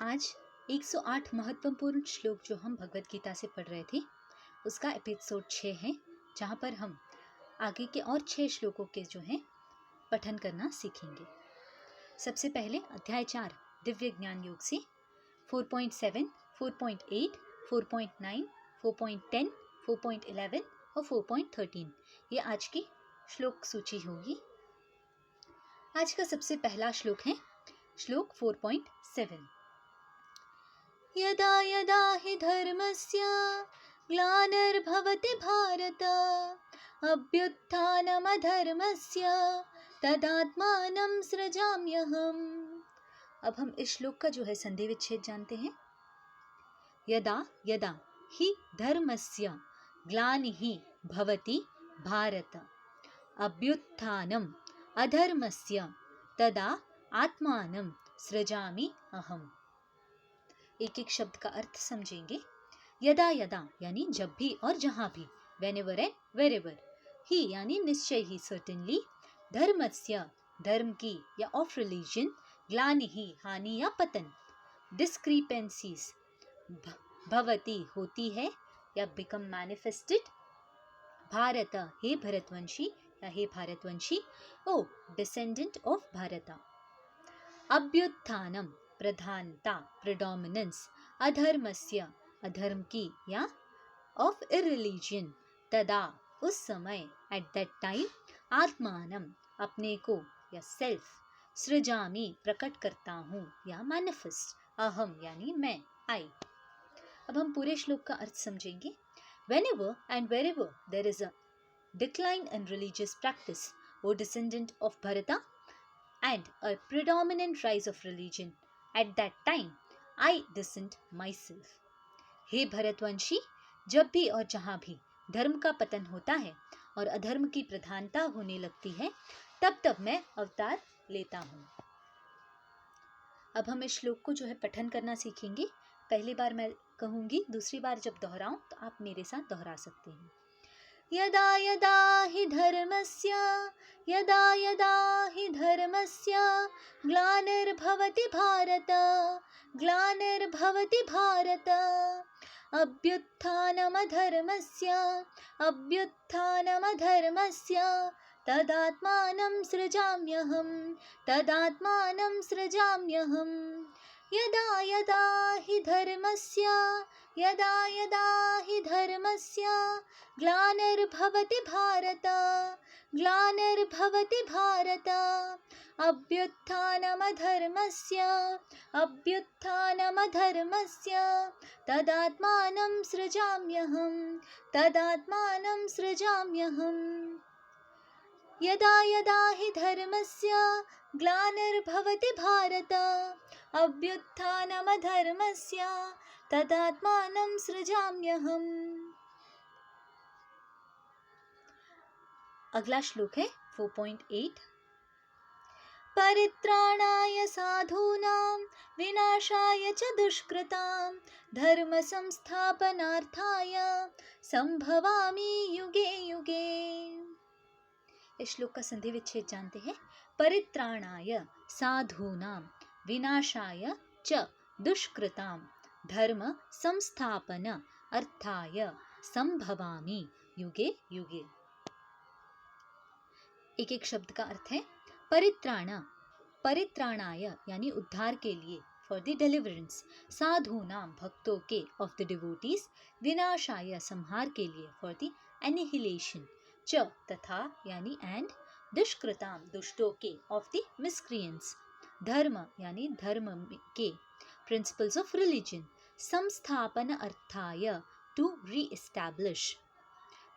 आज 108 महत्वपूर्ण श्लोक जो हम भगवत गीता से पढ़ रहे थे उसका एपिसोड 6 है, जहाँ पर हम आगे के और 6 श्लोकों के जो हैं पठन करना सीखेंगे। सबसे पहले अध्याय 4 दिव्य ज्ञान योग से 4.7, 4.8, 4.9, 4.10, 4.11 और 4.13 ये आज की श्लोक सूची होगी। आज का सबसे पहला श्लोक है श्लोक 4.7। यदा यदा हि धर्मस्य ग्लानिर्भवति भारत अभ्युत्थानमधर्मस्य तदात्मानं सृजाम्यहम्। अब हम इस श्लोक का जो है संधि विच्छेद जानते हैं। यदा यदा हि धर्मस्य ग्लानिः भवति भारत अभ्युत्थानम् अधर्मस्य तदा आत्मानं सृजामि अहम्। एक एक शब्द का अर्थ समझेंगे। यदा यदा यानी जब भी और जहाँ भी, whenever and wherever, ही यानी निश्चय ही certainly, धर्मस्य धर्म की या ऑफ रिलीजन, ग्लानि ही हानि या पतन, discrepancies भवति होती है या become manifested, भारत हे भरतवंशी या हे भारतवंशी, ओ descendant of भारता, अभ्युत्थानम प्रधानता प्रेडोमिनेंस, अधर्मस्य अधर्म की या ऑफ इरिलीजन, तदा उस समय एट दैट टाइम, आत्मानम अपने को या सेल्फ, सृजामि प्रकट करता हूँ या मैनिफेस्ट, अहम यानी मैं, आई। अब हम पूरे श्लोक का अर्थ समझेंगे। Whenever and wherever there is a decline in religious practice, O descendant of Bharata, and a predominant rise of religion, at that time I dissent myself. हे भरतवंशी, जब भी और जहाँ भी धर्म का पतन होता है और अधर्म की प्रधानता होने लगती है, तब तब मैं अवतार लेता हूँ। अब हम इस श्लोक को जो है पठन करना सीखेंगे। पहली बार मैं कहूँगी, दूसरी बार जब दोहराऊं तो आप मेरे साथ दोहरा सकते हैं। यदा यदा हि धर्मस्य ग्लानिर्भवति भारत अभ्युत्थानमधर्मस्य तदात्मानं सृजाम्यहम्। यदा यदा हि धर्मस्य ग्लानिर्भवति भारत अभ्युत्थानमधर्मस्य तदात्मानं सृजाम्यहम्। यदा यदा हि धर्मस्य ग्लानिर्भवति भारत अभ्युत्थानमधर्मस्य तदात्मानं सृजाम्यहम्। अगला श्लोक है 4.8। परित्राणाय साधूनां विनाशाय च दुष्कृतां धर्म संस्थापनार्थाय संभवामि युगे युगे। इस श्लोक का संधि विच्छेद जानते हैं। परित्राणाय साधूनां विनाशाय च दुष्कृतां धर्म संस्थापन अर्थाय संभवामि युगे युगे। एक एक शब्द का अर्थ है। परित्राणाय यानी उद्धार के लिए, फॉर द डिलीवरेंस, साधूनां भक्तों के, ऑफ द डिवोटीज, विनाशाय संहार के लिए, फॉर द एनिहिलेशन, च तथा यानी एंड, दुष्कृतां दुष्टों के, ऑफ द मिसक्रिएंट्स, धर्म यानी धर्म के, प्रिंसिपल्स ऑफ रिलीजन, संस्थापन अर्थाय टू री एस्टैब्लिश,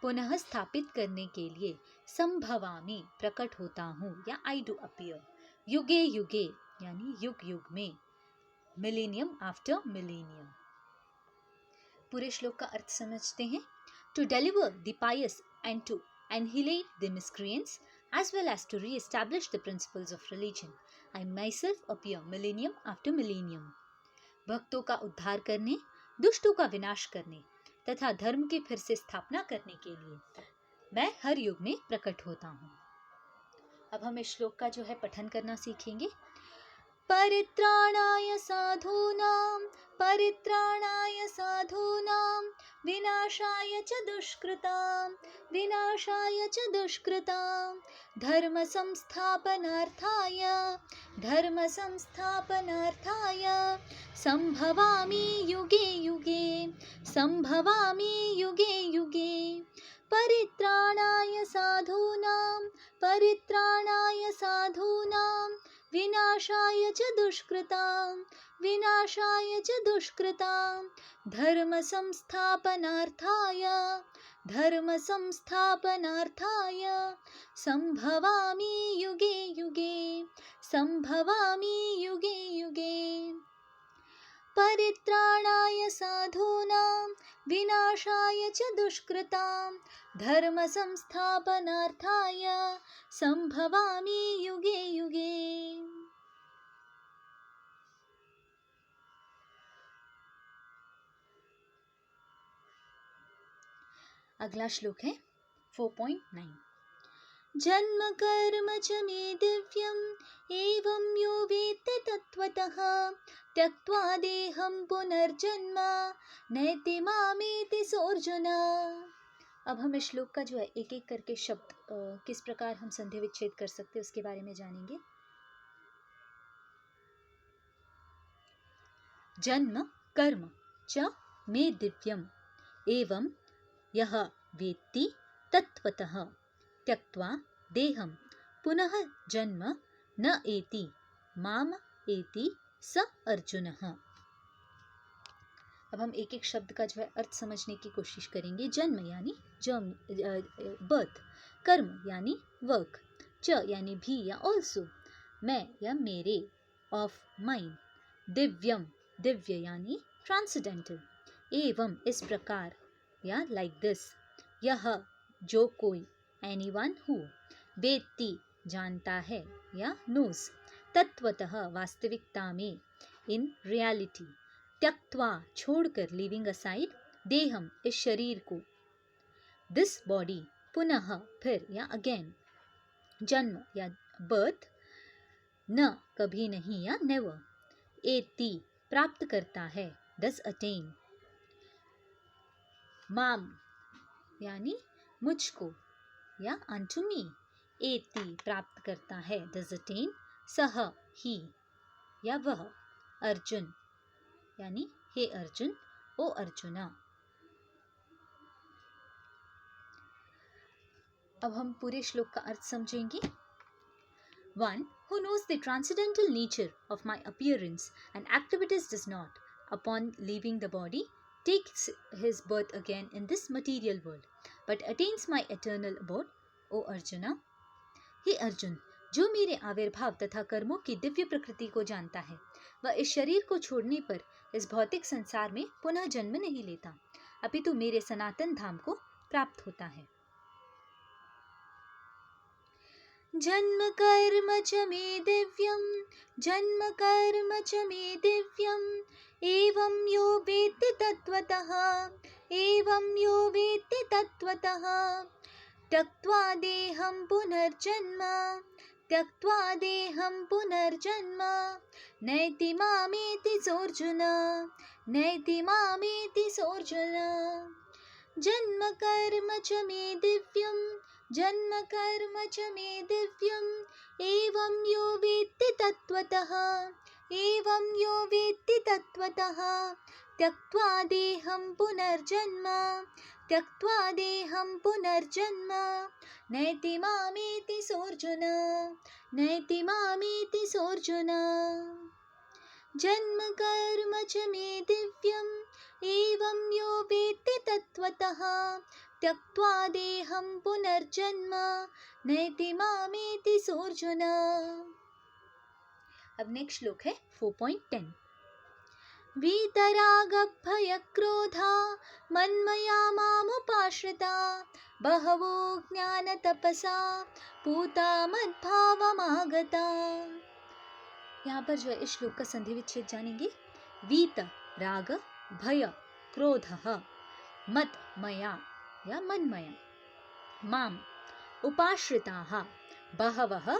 पुनः स्थापित करने के लिए, संभवामि प्रकट होता हूँ या आई डू अपीयर, युगे युगे यानी युग युग में, मिलेनियम आफ्टर मिलेनियम। पूरे श्लोक का अर्थ समझते हैं। To deliver the pious and to annihilate the miscreants as well as to re-establish the principles of religion, I myself appear millennium after millennium. भक्तों का उद्धार करने, दुष्टों का विनाश करने तथा धर्म की फिर से स्थापना करने के लिए मैं हर युग में प्रकट होता हूँ। अब हम इस श्लोक का जो है पठन करना सीखेंगे। परित्राणाय साधूनां विनाशाय च दुष्कृतां धर्म संस्थापनार्थाय संभवामि युगे युगे परित्राणाय साधूनां विनाशाय च दुष्कृतां धर्म संस्थापनार्थाय संभवामि युगे युगे परित्राणाय साधूनां विनाशाय च दुष्कृतां धर्म संस्थापनार्थाय संभवामि युगे युगे। अगला श्लोक है 4.9। जन्म कर्म च मे दिव्यम् एवं यो वेत्ति तत्त्वतः त्यक्त्वा देहं पुनर्जन्म नैति मामेति सोऽर्जुन। अब हम इस श्लोक का जो है एक एक करके शब्द किस प्रकार हम संधि विच्छेद कर सकते हैं उसके बारे में जानेंगे। जन्म कर्म च मे दिव्यम् एवं यः वेत्ति तत्त्वतः त्यक्त्वा देहं पुनः जन्म न एति माम एति स अर्जुनः। अब हम एक एक शब्द का जो है अर्थ समझने की कोशिश करेंगे। जन्म यानी बर्थ, कर्म यानी वर्क, च यानी भी या ऑल्सो, मैं या मेरे, ऑफ माइंड, दिव्यम दिव्य यानी ट्रांसेंडेंटल, एवं इस प्रकार या लाइक दिस, यह जो कोई, एनीवन हु, वेत्ति जानता है या नोज, तत्वतः वास्तविकता में, इन रियलिटी, त्यक्त्वा छोड़कर, लीविंग असाइड, देहम इस शरीर को, दिस बॉडी, पुनः फिर या अगेन, जन्म या बर्थ, न कभी नहीं या नेवर, एति प्राप्त करता है, डज अटेन, माम यानी मुझको या unto me, एति प्राप्त करता है, does attain, सह ही या वह, अर्जुन यानी हे अर्जुन, ओ अर्जुना। अब हम पूरे श्लोक का अर्थ समझेंगे। One who knows the transcendental nature of my appearance and activities does not, upon leaving the body, takes his birth again in this material world, but attains my eternal abode, O Arjuna। हे अर्जुन, जो मेरे आविर्भाव तथा कर्मों की दिव्य प्रकृति को जानता है, वह इस शरीर को छोड़ने पर इस भौतिक संसार में पुनः जन्म नहीं लेता, अपितु मेरे सनातन धाम को प्राप्त होता है। जन्म कर्म च मे दिव्यम् एवं यो वेत्ति तत्त्वतः त्यक्त्वा देहं पुनर्जन्म नैति मामेति सोऽर्जुन। जन्म कर्म च मे दिव्यम् एवं यो वेत्ति तत्त्वतः त्यक्त्वा देहं पुनर्जन्म नैति मामेति सोऽर्जुन। जन्म कर्म च मे दिव्यम् एवं यो वेत्ति तत्त्वतः त्यक्त्वा देहं पुनर्जन्म नैति मामेति सोऽर्जुन। अब नेक्स्ट श्लोक है 4.10। वीतरागभयक्रोधा मन्मया मामुपाश्रिता बहवो ज्ञानतपसा पूता मद्भावमागता। यहाँ पर जो है इस श्लोक का संधि विच्छेद जानेंगे। वीत राग भय क्रोधः मत मया या मन्मया माम उपाश्रिताः बहवः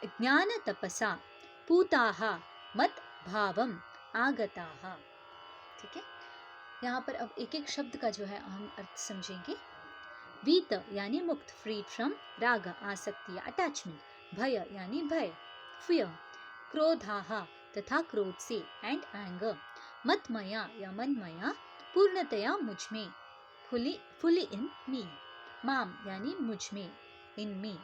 ज्ञानतपसा पूताः मत भावम आगताः। ठीक है, यहाँ पर अब एक एक शब्द का जो है हम अर्थ समझेंगे। वीत यानी मुक्त, फ्रीड फ्रॉम, राग आसक्ति या अटैचमेंट, भय यानी भय, फियर, क्रोधाः तथा क्रोध से एंड एंगर, मतमया या मनमया, पूर्णतया मुझ में, फुली इन मी, माम यानी मुझ में, इन मी,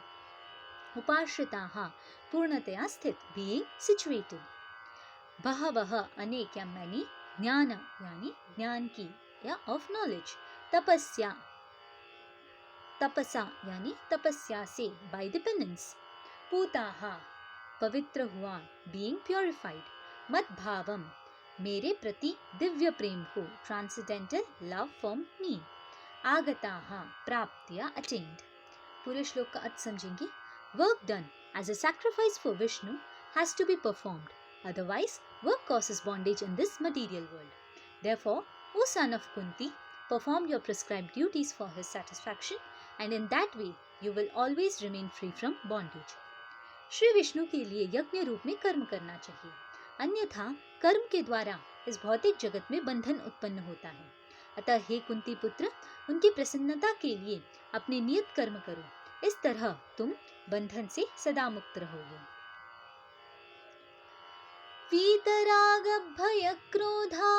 उपाश्रिताः पूर्णतया स्थित, बीइंग सिचुएटेड, बहवः अनेक या मैनी, ज्ञान यानी ज्ञान की या ऑफ नॉलेज, तपस्या तपसा यानी तपस्या से, बाय द पेनेंस, पूताः पवित्र हुआ, बीइंग प्योरिफाइड, मत भावम मेरे प्रति दिव्य प्रेम को, ट्रांसेंडेंटल लव फ्रॉम मी, आगताः प्राप्त या अटेन्ड। पूरे श्लोक का अर्थ समझेंगे। Work done as a sacrifice for Vishnu has to be performed, otherwise work causes bondage in this material world. Therefore, O son of Kunti, perform your prescribed duties for his satisfaction, and in that way you will always remain free from bondage. Shri Vishnu के लिए यज्ञ रूप में कर्म करना चाहिए, अन्यथा कर्म के द्वारा इस भौतिक जगत में बंधन उत्पन्न होता है। अतः हे कुंती पुत्र, उनकी प्रसन्नता के लिए अपने नियत कर्म करो, इस तरह तुम बंधन से सदा मुक्त रहोगे। वीतरागभयक्रोधा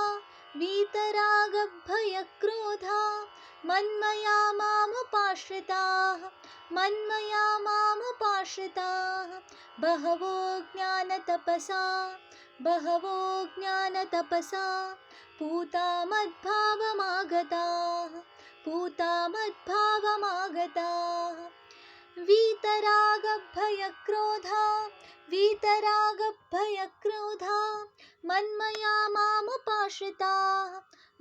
मन्मया मामुपाश्रिताः बहवो ज्ञानतपसा पूता मद्भावमागताः वीतरागभयक्रोधा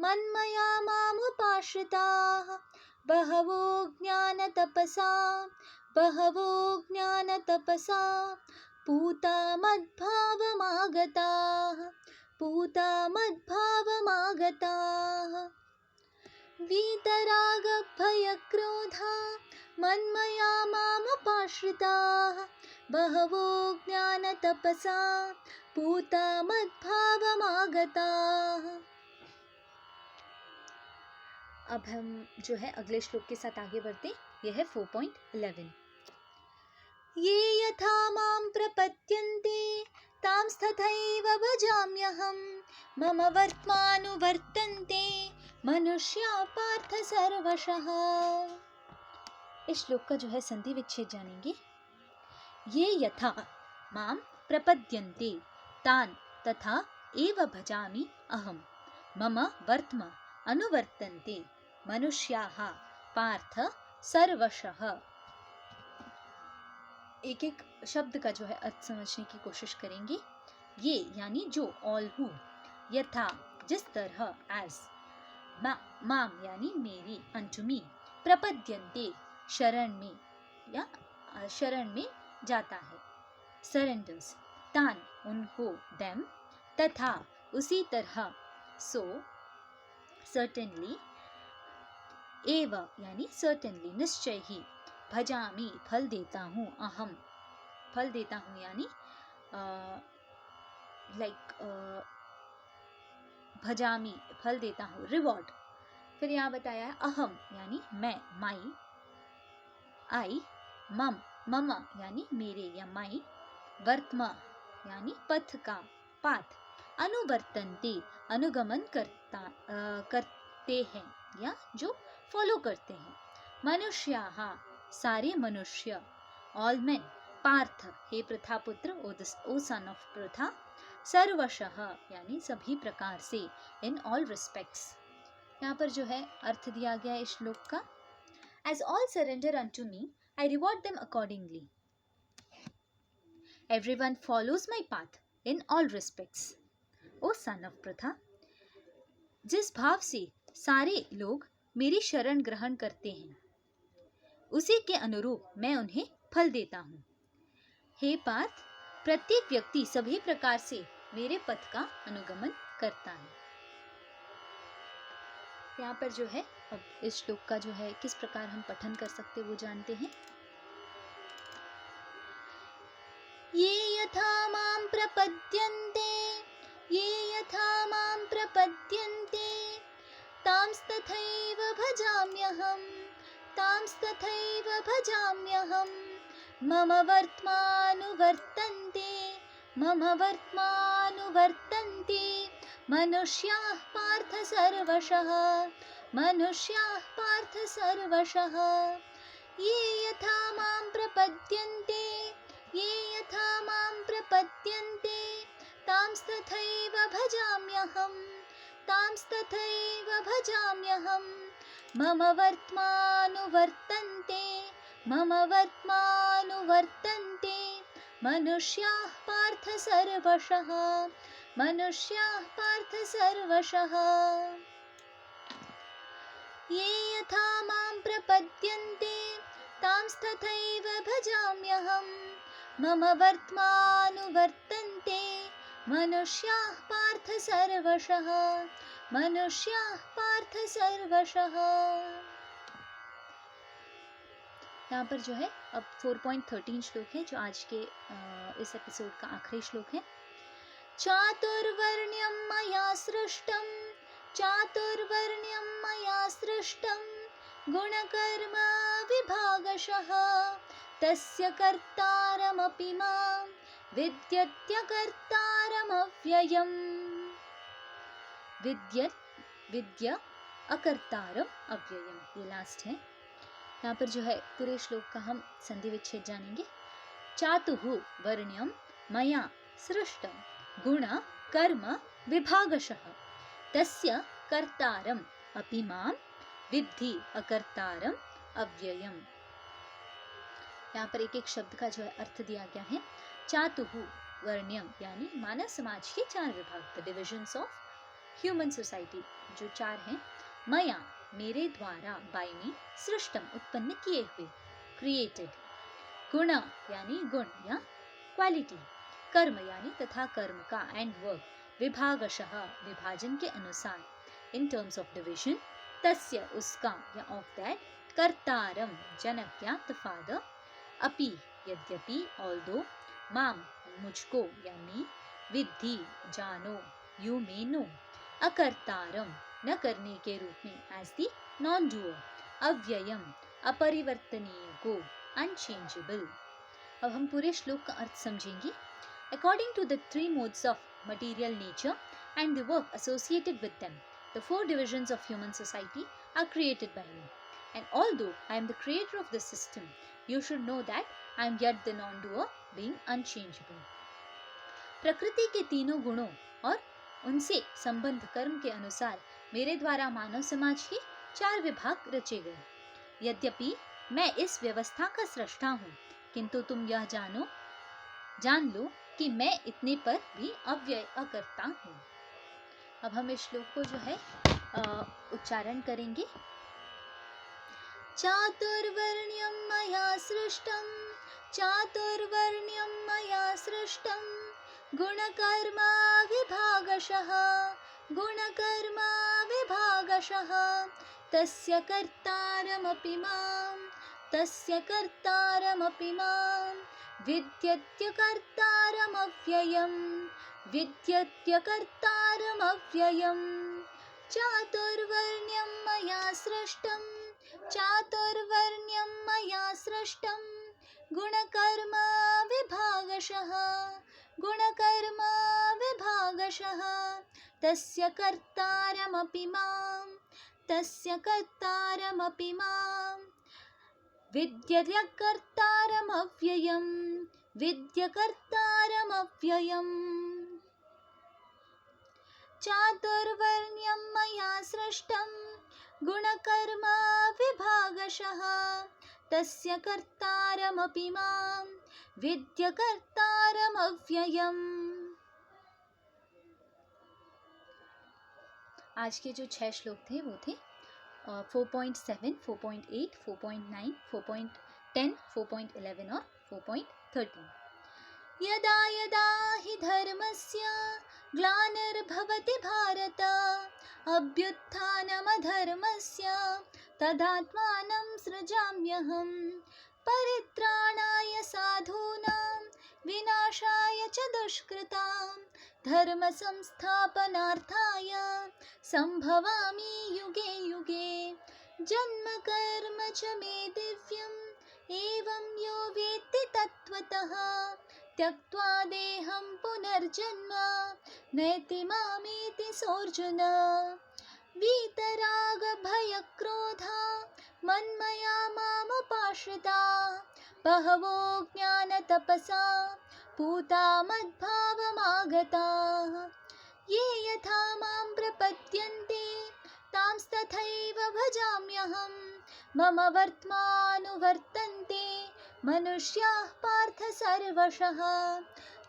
मन्मया मामुपाश्रिताः बहवो ज्ञानतपसा पूता मद्भावमागताः वीतरागभयक्रोधा मन्मया मामुपाश्रिताः बहवो ज्ञानतपसा पूता मद्भावमागताः। अब हम जो है अगले श्लोक के साथ आगे बढ़ते। यह है 4.11। ये यथा मां प्रपद्यन्ते तांस्तथैव भजाम्यहं, मम वर्त्मानुवर्तन्ते मनुष्या पार्थ सर्वशः। इस श्लोक का जो है संधि विच्छेद जानेंगे। ये यथा मां प्रपद्यन्ते तान तथा एव भजामि अहम, मम वर्त्म अनुवर्तन्ते मनुष्याः पार्थ सर्वशः। एक एक शब्द का जो है अर्थ समझने की कोशिश करेंगे। ये यानी जो, ऑल हु, यथा जिस तरह, एज, माम यानी मेरी, अनटू मी, प्रपद्यन्ते शरण में या शरण में जाता है, सरेंडर्स, तान उनको, देम, तथा उसी तरह, सो, सर्टेनली, एव यानी सर्टेनली, निश्चय ही, भजामि फल देता हूँ, अहम फल देता हूँ यानी भजामि फल देता हूँ, रिवॉर्ड। फिर यहाँ बताया है अहम यानी मैं, माई, आई, मम यानी मेरे या माई, वर्त्म यानी पथ का, पाथ, अनुवर्तन्ते अनुगमन करते हैं या जो फॉलो करते हैं, मनुष्याः सारे मनुष्य, ऑल मेन, पार्थ हे प्रथापुत्र, ओ सन ऑफ प्रथा, सर्वशः यानी सभी प्रकार से, इन ऑल रिस्पेक्ट्स। यहाँ पर जो है अर्थ दिया गया है इस श्लोक का। As all surrender unto me, I reward them accordingly. Everyone follows my path in all respects. O son of Pratha, जिस भाव से सारे लोग मेरी शरण ग्रहण करते हैं, उसी के अनुरूप मैं उन्हें फल देता हूँ। हे पार्थ, प्रत्येक व्यक्ति सभी प्रकार से मेरे पथ का अनुगमन करता है। यहाँ पर जो है अब इस श्लोक का जो है किस प्रकार हम पठन कर सकते वो जानते हैं। ये यथा मां प्रपद्यन्ते ये यथा मां प्रपद्यन्ते तांस्तथैव भजाम्यहं तांस्तथैव भजाम्यहं मम वर्त्मानुवर्तन्ते मम वर्त्मानुवर्तन्ते मनुष्याः पार्थ सर्वशः मनुष्याः पार्थ सर्वशः ये यथा मां प्रपद्यन्ते ये यथा मां प्रपद्यन्ते तांस्तथैव भजाम्यहं तांस्तथैव भजाम्यहं मम वर्त्मानुवर्तन्ते मम वर्त्मानुवर्तन्ते मनुष्याः पार्थ सर्वशः मनुष्याः पार्थ सर्वशः ये यथा मां प्रपद्यन्ते तांस्तथैव भजाम्यहं मम वर्त्मानुवर्तन्ते मनुष्याः पार्थ सर्वशः मनुष्याः पार्थ सर्वशः। यहाँ पर जो है अब 4.13 श्लोक है जो आज के इस एपिसोड का आखिरी श्लोक है। चातुर्वर्ण्यं मया सृष्टं चातुर्वर्ण्यं मया सृष्टं गुणकर्म विभागशः तस्य कर्तारमपि मां विद्यत्यकर्तारमव्ययम्। विद्य अकर्तारम अव्ययम्, ये लास्ट है। यहाँ पर जो है पूरे श्लोक का हम संधि विच्छेद जानेंगे। चातुः वर्ण्यं मया सृष्टं गुण कर्म विभागशः तस्य कर्तारम अपि मां विद्धि अकर्तारम अव्ययम्। यहाँ पर एक एक शब्द का जो है अर्थ दिया गया है। चातुः वर्ण्यम यानी मानव समाज के 4 विभाग, the divisions of human society जो 4 हैं। मया मेरे द्वारा, बाय मी, सृष्टम उत्पन्न किए हुए, क्रिएटेड। गुण यानी गुण या क्वालिटी। कर्म यानी तथा कर्म का एंड वर्क, विभागशः विभाजन के अनुसार, इन टर्म्स ऑफ डिविजन। तस्य उसका या ऑफ दैट, कर्तारम जनक या द फादर, अपि यद्यपि, ऑल्दो, माम मुझको या मी, विद्धि जानो, यू मे नो, अकर्तारम न करने के रूप में, एज दी नॉन डूअर, अव्ययम अपरिवर्तनीय को, अनचेंजेबल। अब हम पूरे श्लोक का अर्थ समझेंगे। According to the 3 modes of material nature and the work associated with them, the 4 divisions of human society are created by me. And although I am the creator of this system, you should know that I am yet the non-doer, being unchangeable. प्रकृति के तीनों गुणों और उनसे संबंध कर्म के अनुसार मेरे द्वारा मानव समाज के 4 विभाग रचे गए। यद्यपि मैं इस व्यवस्था का सृष्टा हूँ, किंतु तुम यह जान लो कि मैं इतने पर भी अव्यय अकर्ता हूँ। अब हम इस श्लोक को जो है उच्चारण करेंगे। चातुर्वर्ण्यं मया सृष्टं चातुर्वर्ण्यं मया सृष्टं गुणकर्म विभागशः गुणकर्म विभागशः तस्य कर्तारमपि मां विद्यत्यकर्तारमव्ययम्। चातुर्वर्ण्यं मया सृष्टं चातुर्वर्ण्यं मया सृष्टं गुणकर्म विभागशः तस्य कर्तारमपि मां विद्यकर्तारमव्ययम्। चातुर्वर्ण्यं मया सृष्टं गुणकर्म विभागशः तस्य कर्तारमपि मां विद्यकर्तारमव्ययम्। आज के जो 6 श्लोक थे वो थे 4.7, 4.8, 4.9, 4.10, 4.11 और 4.13। यदा यदा हि धर्मस्य ग्लानिर्भवति भारत अभ्युत्थानमधर्मस्य तदात्मानं सृजाम्यहम्। परित्राणाय साधूनां विनाशाय च दुष्कृतां धर्मसंस्थापनार्थाय सम्भवामि युगे युगे। जन्म कर्म च मे दिव्यम् एवं यो वेत्ति तत्त्वतः त्यक्त्वा देहं पुनर्जन्म नैति मामेति सोऽर्जुन। वीतरागभयक्रोधा मन्मया मामुपाश्रिता बहवो ज्ञानतपसा पूता मद्भावमागताः। ये यथा मां प्रपद्यन्ते तांस्तथैव भजाम्यहम्। मम वर्त्मानुवर्तन्ते मनुष्याः पार्थ सर्वशः।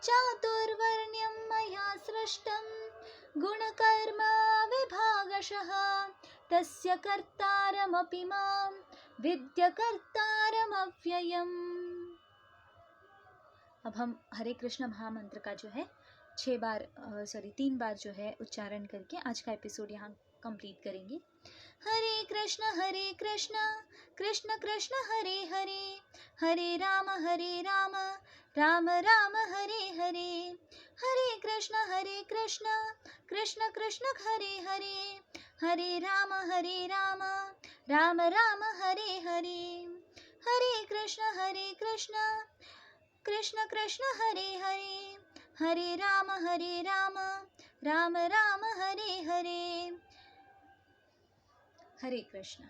चातुर्वर्ण्यं मया सृष्टं गुणकर्म विभागशः तस्य कर्तारमपि मां विद्य कर्तारमव्ययम्। अब हम हरे कृष्ण महामंत्र का जो है 3 बार जो है उच्चारण करके आज का एपिसोड यहाँ कंप्लीट करेंगे। हरे कृष्ण कृष्ण कृष्ण हरे हरे, हरे राम राम राम हरे हरे। हरे कृष्ण कृष्ण कृष्ण हरे हरे, हरे राम राम राम हरे हरे। हरे कृष्ण कृष्ण कृष्ण हरे हरे, हरे राम राम राम हरे हरे। हरे कृष्ण।